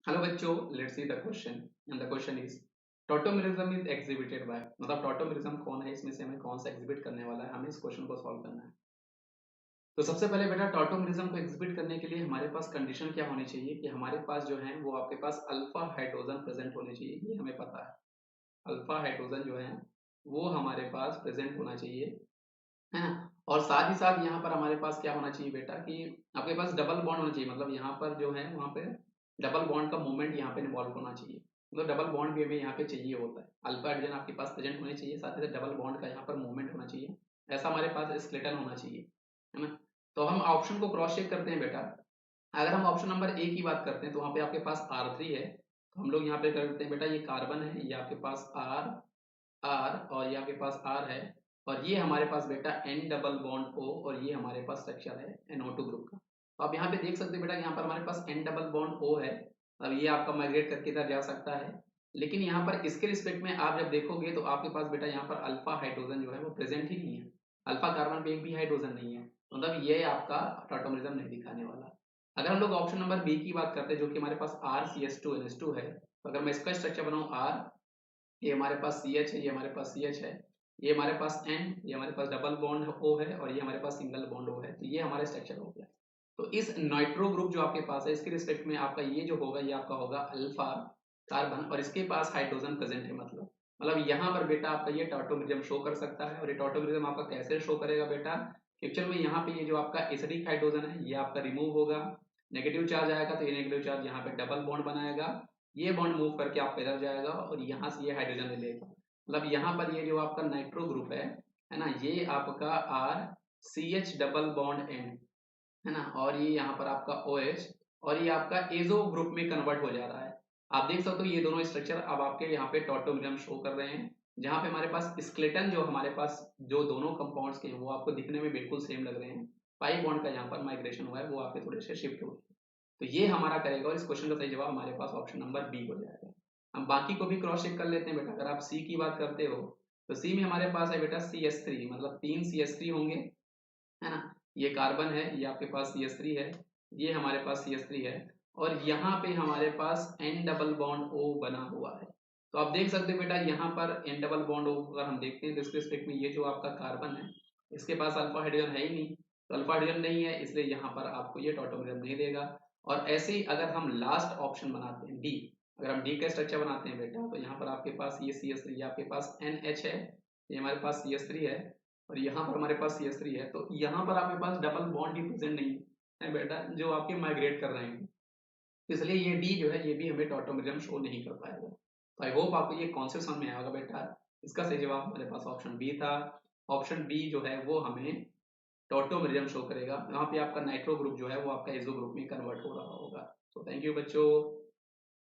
Hello बच्चों, let's see the question and the question is tautomerism is exhibited by, मतलब tautomerism कौन है, इसमें से हमें कौन सा एग्जिबिट करने वाला है, हमें इस क्वेश्चन को सॉल्व करना है। तो सबसे पहले बेटा टॉटोमेरिज्म को एग्जिबिट करने के लिए हमारे पास कंडीशन क्या होनी चाहिए कि हमारे पास जो है वो आपके पास अल्फा हाइड्रोजन प्रेजेंट होने चाहिए, ये हमें पता है। अल्फा हाइड्रोजन जो है वो हमारे पास प्रेजेंट होना चाहिए, है ना। और साथ ही साथ यहाँ पर हमारे पास क्या होना चाहिए बेटा कि आपके पास डबल बॉन्ड होना चाहिए, मतलब यहाँ पर जो है वहाँ पे डबल बॉन्ड का मूवमेंट यहाँ पे इन्वॉल्व होना चाहिए। मतलब डबल बॉन्ड भी हमें यहाँ पे चाहिए होता है, अल्फा हाइड्रोजन आपके पास प्रेजेंट होने चाहिए, साथ ही साथ डबल बॉन्ड का यहाँ पर मूवमेंट होना चाहिए। ऐसा हमारे पास स्केलेटन होना चाहिए, है ना। तो हम ऑप्शन को क्रॉस चेक करते हैं बेटा। अगर हम ऑप्शन नंबर ए की बात करते हैं तो वहाँ पे आपके पास R3 है, तो हम लोग यहाँ पे कर देते हैं बेटा, ये कार्बन है, ये आपके पास आर आर और ये आपके पास आर है, और ये हमारे पास बेटा एन डबल बॉन्ड ओ, और ये हमारे पास स्ट्रक्चर है NO2 ग्रुप का। तो आप यहाँ पे देख सकते हो बेटा, यहाँ पर हमारे पास एन डबल बॉन्ड ओ है। अब ये आपका माइग्रेट करके इधर जा सकता है, लेकिन यहाँ पर इसके रिस्पेक्ट में आप जब देखोगे तो आपके पास बेटा यहाँ पर अल्फा हाइड्रोजन जो है वो प्रेजेंट ही नहीं है। अल्फा कार्बन पे एक भी हाइड्रोजन नहीं है, मतलब ये आपका टॉटोमेरिज्म नहीं दिखाने वाला। अगर हम लोग ऑप्शन नंबर बी की बात करते हैं जो कि हमारे पास RCH2NH2 है, तो अगर मैं इसका स्ट्रक्चर बनाऊँ आर, ये हमारे पास सी एच है, ये हमारे पास सी एच है, ये हमारे पास एन, ये हमारे पास डबल बॉन्ड ओ है, और ये हमारे पास सिंगल बॉन्ड ओ है, तो ये हमारे स्ट्रक्चर हो गया। तो इस नाइट्रो ग्रुप जो आपके पास है इसके रिस्पेक्ट में आपका ये जो होगा ये आपका होगा अल्फा कार्बन, और इसके पास हाइड्रोजन प्रेजेंट है, मतलब यहाँ पर बेटा आपका ये टॉटोमेरिज्म शो कर सकता है। और ये टॉटोमेरिज्म आपका कैसे शो करेगा बेटा, एक्चुअल में यहाँ पे ये जो आपका एसिडिक हाइड्रोजन है ये आपका रिमूव होगा, नेगेटिव चार्ज आएगा तो ये नेगेटिव चार्ज यहाँ पे डबल बॉन्ड बनाएगा, ये बॉन्ड मूव करके आपका इधर जाएगा और यहाँ से ये हाइड्रोजन ले लेगा। मतलब यहाँ पर ये जो आपका नाइट्रो ग्रुप है ना, ये आपका RCH डबल बॉन्ड एन, है ना, और ये यहाँ पर आपका OH, और ये आपका एजो ग्रुप में कन्वर्ट हो जा रहा है। आप देख सकते हो ये दोनों स्ट्रक्चर अब आपके यहाँ पे टॉटोमेरिज्म शो कर रहे हैं, जहाँ पे हमारे पास स्केलेटन जो हमारे पास जो दोनों कंपाउंड्स के हैं वो आपको दिखने में बिल्कुल सेम लग रहे हैं। पाई बॉन्ड का यहाँ पर माइग्रेशन हुआ है वो आपके थोड़े से शिफ्ट हो गए, तो ये हमारा करेगा, और इस क्वेश्चन का सही जवाब हमारे पास ऑप्शन नंबर बी हो जाएगा। हम बाकी को भी क्रॉस चेक कर लेते हैं बेटा। अगर आप सी की बात करते हो तो सी में हमारे पास है बेटा CH3, मतलब 3 CH3 होंगे, है ना। ये कार्बन है, ये आपके पास CH3 है, ये हमारे पास CH3 है, और यहाँ पे हमारे पास N डबल बॉन्ड O बना हुआ है। तो आप देख सकते हो बेटा यहाँ पर N डबल बॉन्ड O अगर हम देखते हैं तो इसके रिस्पेक्ट में ये जो आपका कार्बन है इसके पास अल्फा हाइड्रोजन है ही नहीं, तो अल्फा हाइड्रोजन नहीं है इसलिए यहाँ पर आपको ये टॉटोमेरिज्म नहीं देगा। और ऐसे ही अगर हम लास्ट ऑप्शन बनाते हैं डी, अगर हम डी का स्ट्रक्चर बनाते हैं बेटा तो यहाँ पर आपके पास ये CH3, आपके पास NH है, ये हमारे पास CH3 है, और यहाँ पर हमारे पास CH3 है, तो यहाँ पर आपके पास डबल बॉन्ड ही प्रेजेंट नहीं है बेटा जो आपके माइग्रेट कर रहे हैं, इसलिए ये डी जो है ये भी हमें टॉटोमेरिज्म शो नहीं कर पाएगा। तो आई होप आपको ये कॉन्सेप्ट समझ में आएगा बेटा। इसका सही जवाब हमारे पास ऑप्शन बी था। ऑप्शन बी जो है वो हमें टॉटोमेरिज्म शो करेगा, यहाँ पे आपका नाइट्रो ग्रुप जो है वो आपका एजो ग्रुप में कन्वर्ट हो रहा होगा। तो थैंक यू बच्चों।